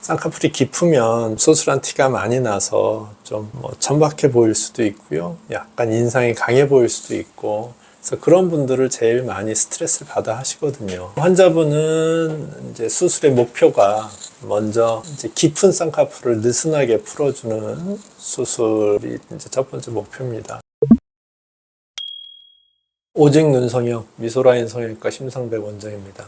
쌍꺼풀이 깊으면 수술한 티가 많이 나서 좀 천박해 보일 수도 있고요. 약간 인상이 강해 보일 수도 있고, 그래서 그런 분들을 제일 많이 스트레스를 받아 하시거든요. 환자분은 이제 수술의 목표가 먼저 이제 깊은 쌍꺼풀을 느슨하게 풀어주는 수술이 이제 첫 번째 목표입니다. 오직 눈성형 미소라인 성형외과 심상백 원장입니다.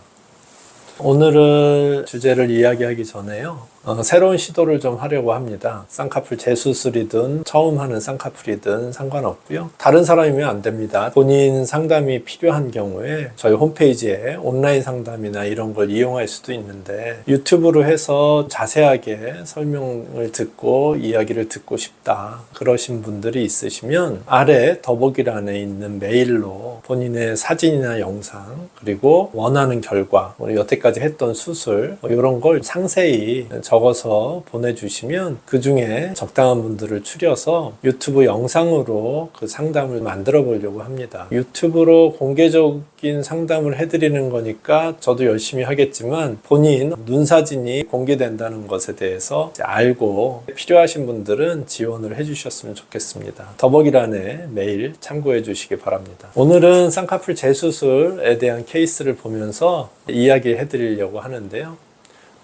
오늘은 주제를 이야기하기 전에요. 새로운 시도를 좀 하려고 합니다. 쌍꺼풀 재수술이든 처음 하는 쌍꺼풀이든 상관없고요. 다른 사람이면 안 됩니다. 본인 상담이 필요한 경우에 저희 홈페이지에 온라인 상담이나 이런 걸 이용할 수도 있는데, 유튜브로 해서 자세하게 설명을 듣고 이야기를 듣고 싶다 그러신 분들이 있으시면 아래 더보기란에 있는 메일로 본인의 사진이나 영상, 그리고 원하는 결과, 여태까지 했던 수술 이런 걸 상세히 적어서 보내주시면 그 중에 적당한 분들을 추려서 유튜브 영상으로 그 상담을 만들어 보려고 합니다. 유튜브로 공개적인 상담을 해드리는 거니까 저도 열심히 하겠지만, 본인 눈 사진이 공개된다는 것에 대해서 알고 필요하신 분들은 지원을 해주셨으면 좋겠습니다. 더보기란에 메일 참고해 주시기 바랍니다. 오늘은 쌍꺼풀 재수술에 대한 케이스를 보면서 이야기해 드리려고 하는데요.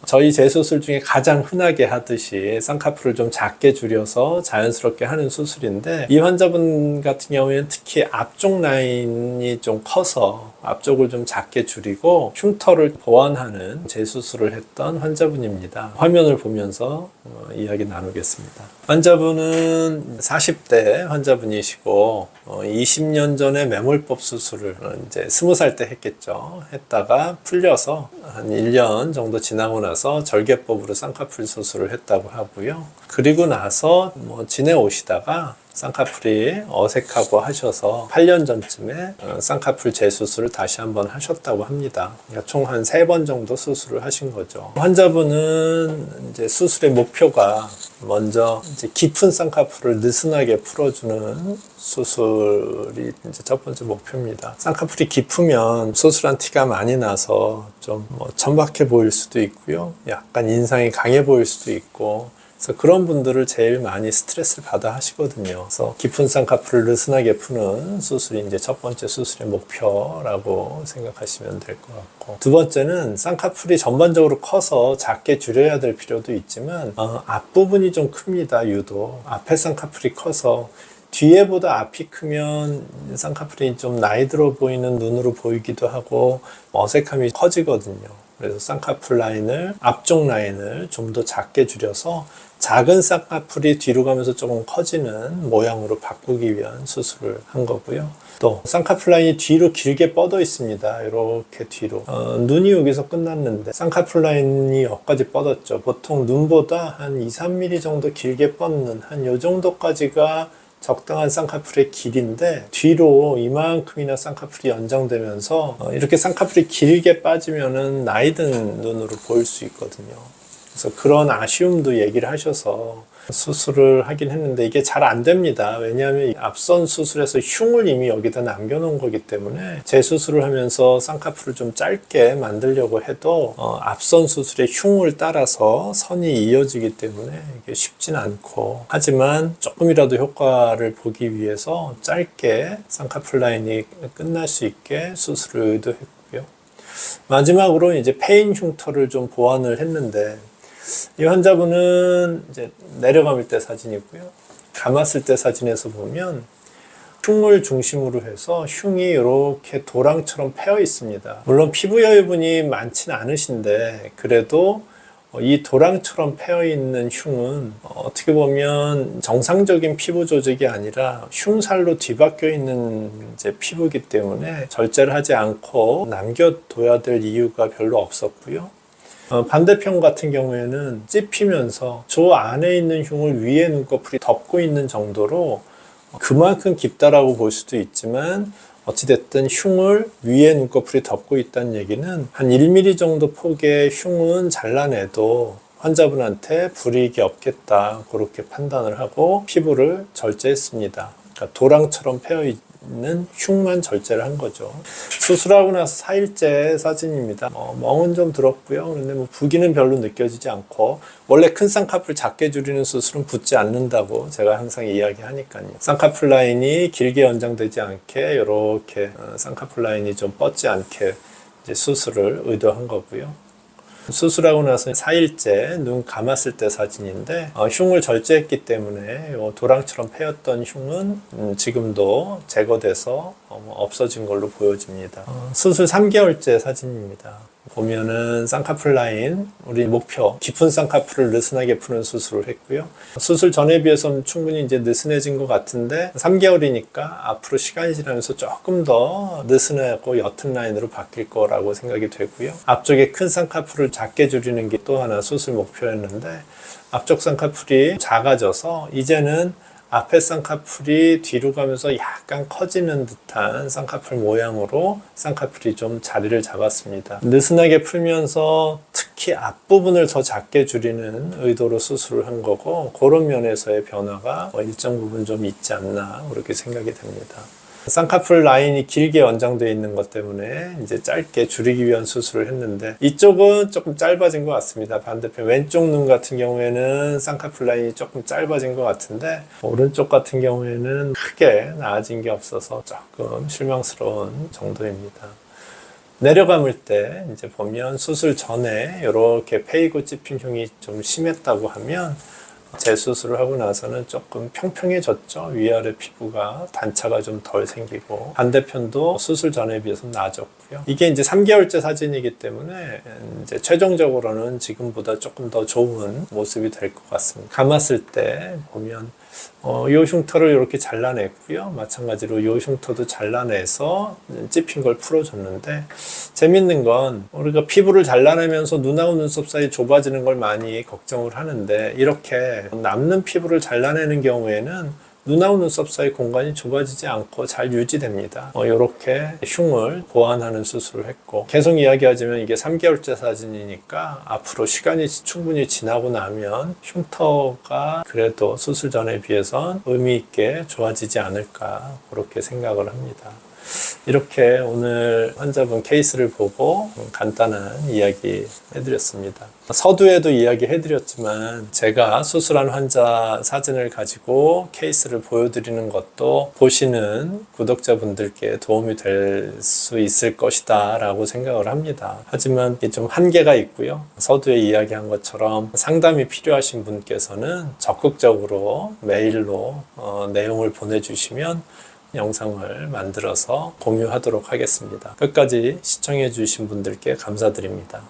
저희 재수술 중에 가장 흔하게 하듯이 쌍꺼풀을 좀 작게 줄여서 자연스럽게 하는 수술인데, 이 환자분 같은 경우에는 특히 앞쪽 라인이 좀 커서 앞쪽을 좀 작게 줄이고 흉터를 보완하는 재수술을 했던 환자분입니다. 화면을 보면서 이야기 나누겠습니다. 환자분은 40대 환자분이시고 20년 전에 매몰법 수술을 이제 20살 때 했겠죠. 했다가 풀려서 한 1년 정도 지나고 나서 절개법으로 쌍꺼풀 수술을 했다고 하고요. 그리고 나서 지내오시다가 쌍꺼풀이 어색하고 하셔서 8년 전쯤에 쌍꺼풀 재수술을 다시 한번 하셨다고 합니다. 그러니까 총 한 3번 정도 수술을 하신 거죠. 환자분은 이제 수술의 목표가 먼저 이제 깊은 쌍꺼풀을 느슨하게 풀어주는 수술이 이제 첫 번째 목표입니다. 쌍꺼풀이 깊으면 수술한 티가 많이 나서 좀 천박해 보일 수도 있고요. 약간 인상이 강해 보일 수도 있고, 그래서 그런 분들을 제일 많이 스트레스를 받아 하시거든요. 그래서 깊은 쌍꺼풀을 느슨하게 푸는 수술이 이제 첫 번째 수술의 목표라고 생각하시면 될 것 같고, 두 번째는 쌍꺼풀이 전반적으로 커서 작게 줄여야 될 필요도 있지만 앞부분이 좀 큽니다. 유독 앞에 쌍꺼풀이 커서 뒤에보다 앞이 크면 쌍꺼풀이 좀 나이 들어 보이는 눈으로 보이기도 하고 어색함이 커지거든요. 그래서 쌍꺼풀 라인을, 앞쪽 라인을 좀 더 작게 줄여서 작은 쌍꺼풀이 뒤로 가면서 조금 커지는 모양으로 바꾸기 위한 수술을 한 거고요. 또 쌍꺼풀 라인이 뒤로 길게 뻗어 있습니다. 이렇게 뒤로. 눈이 여기서 끝났는데 쌍꺼풀 라인이 여기까지 뻗었죠. 보통 눈보다 한 2-3mm 정도 길게 뻗는 한 요 정도까지가 적당한 쌍꺼풀의 길인데, 뒤로 이만큼이나 쌍꺼풀이 연장되면서 이렇게 쌍꺼풀이 길게 빠지면은 나이 든 눈으로 보일 수 있거든요. 그래서 그런 아쉬움도 얘기를 하셔서 수술을 하긴 했는데 이게 잘 안 됩니다. 왜냐하면 앞선 수술에서 흉을 이미 여기다 남겨놓은 거기 때문에 재수술을 하면서 쌍꺼풀을 좀 짧게 만들려고 해도 앞선 수술의 흉을 따라서 선이 이어지기 때문에 이게 쉽진 않고, 하지만 조금이라도 효과를 보기 위해서 짧게 쌍꺼풀 라인이 끝날 수 있게 수술을 의도했고요. 마지막으로 이제 페인 흉터를 좀 보완을 했는데, 이 환자분은 이제 내려감을 때 사진이고요. 감았을 때 사진에서 보면 흉을 중심으로 해서 흉이 이렇게 도랑처럼 패여 있습니다. 물론 피부 여유분이 많지는 않으신데, 그래도 이 도랑처럼 패여 있는 흉은 어떻게 보면 정상적인 피부 조직이 아니라 흉살로 뒤바뀌어 있는 이제 피부이기 때문에 절제를 하지 않고 남겨둬야 될 이유가 별로 없었고요. 반대편 같은 경우에는 찝히면서 저 안에 있는 흉을 위에 눈꺼풀이 덮고 있는 정도로 그만큼 깊다라고 볼 수도 있지만, 어찌됐든 흉을 위에 눈꺼풀이 덮고 있다는 얘기는 한 1mm 정도 폭의 흉은 잘라내도 환자분한테 불이익이 없겠다, 그렇게 판단을 하고 피부를 절제했습니다. 그러니까 도랑처럼 패여 있는 흉만 절제를 한 거죠. 수술하고 나서 4일째 사진입니다. 멍은 좀 들었고요. 근데 뭐 부기는 별로 느껴지지 않고, 원래 큰 쌍꺼풀 작게 줄이는 수술은 붓지 않는다고 제가 항상 이야기하니까요. 쌍꺼풀 라인이 길게 연장되지 않게 이렇게 쌍꺼풀 라인이 좀 뻗지 않게 이제 수술을 의도한 거고요. 수술하고 나서 4일째 눈 감았을 때 사진인데, 흉을 절제했기 때문에 도랑처럼 패였던 흉은 지금도 제거돼서 없어진 걸로 보여집니다. 수술 3개월째 사진입니다. 보면은 쌍꺼풀 라인, 우리 목표 깊은 �쌍꺼풀을 느슨하게 푸는 수술을 했고요. 수술 전에 비해서는 충분히 이제 느슨해진 것 같은데 3개월이니까 앞으로 시간이 지나면서 조금 더 느슨하고 옅은 라인으로 바뀔 거라고 생각이 되고요. 앞쪽에 큰 쌍꺼풀을 작게 줄이는 게 또 하나 수술 목표였는데, 앞쪽 쌍꺼풀이 작아져서 이제는 앞에 쌍꺼풀이 뒤로 가면서 약간 커지는 듯한 쌍꺼풀 모양으로 쌍꺼풀이 좀 자리를 잡았습니다. 느슨하게 풀면서 특히 앞부분을 더 작게 줄이는 의도로 수술을 한 거고, 그런 면에서의 변화가 일정 부분 좀 있지 않나 그렇게 생각이 됩니다. 쌍꺼풀 라인이 길게 연장되어 있는 것 때문에 이제 짧게 줄이기 위한 수술을 했는데, 이쪽은 조금 짧아진 것 같습니다. 반대편 왼쪽 눈 같은 경우에는 쌍꺼풀 라인이 조금 짧아진 것 같은데, 오른쪽 같은 경우에는 크게 나아진 게 없어서 조금 실망스러운 정도입니다. 내려감을 때 이제 보면 수술 전에 이렇게 패이고 찝힌 흉이 좀 심했다고 하면, 재수술을 하고 나서는 조금 평평해졌죠. 위아래 피부가 단차가 좀 덜 생기고, 반대편도 수술 전에 비해서 나아졌고요. 이게 이제 3개월째 사진이기 때문에 이제 최종적으로는 지금보다 조금 더 좋은 모습이 될 것 같습니다. 감았을 때 보면 요 흉터를 이렇게 잘라냈고요. 마찬가지로 요 흉터도 잘라내서 찝힌 걸 풀어줬는데, 재밌는 건 우리가 피부를 잘라내면서 눈하고 눈썹 사이 좁아지는 걸 많이 걱정을 하는데, 이렇게 남는 피부를 잘라내는 경우에는 눈하고 눈썹 사이 공간이 좁아지지 않고 잘 유지됩니다. 이렇게 흉을 보완하는 수술을 했고, 계속 이야기하자면 이게 3개월째 사진이니까 앞으로 시간이 충분히 지나고 나면 흉터가 그래도 수술 전에 비해선 의미 있게 좋아지지 않을까 그렇게 생각을 합니다. 이렇게 오늘 환자분 케이스를 보고 간단한 이야기 해드렸습니다. 서두에도 이야기 해드렸지만, 제가 수술한 환자 사진을 가지고 케이스를 보여드리는 것도 보시는 구독자분들께 도움이 될 수 있을 것이다 라고 생각을 합니다. 하지만 이게 좀 한계가 있고요. 서두에 이야기한 것처럼 상담이 필요하신 분께서는 적극적으로 메일로 내용을 보내주시면 영상을 만들어서 공유하도록 하겠습니다. 끝까지 시청해 주신 분들께 감사드립니다.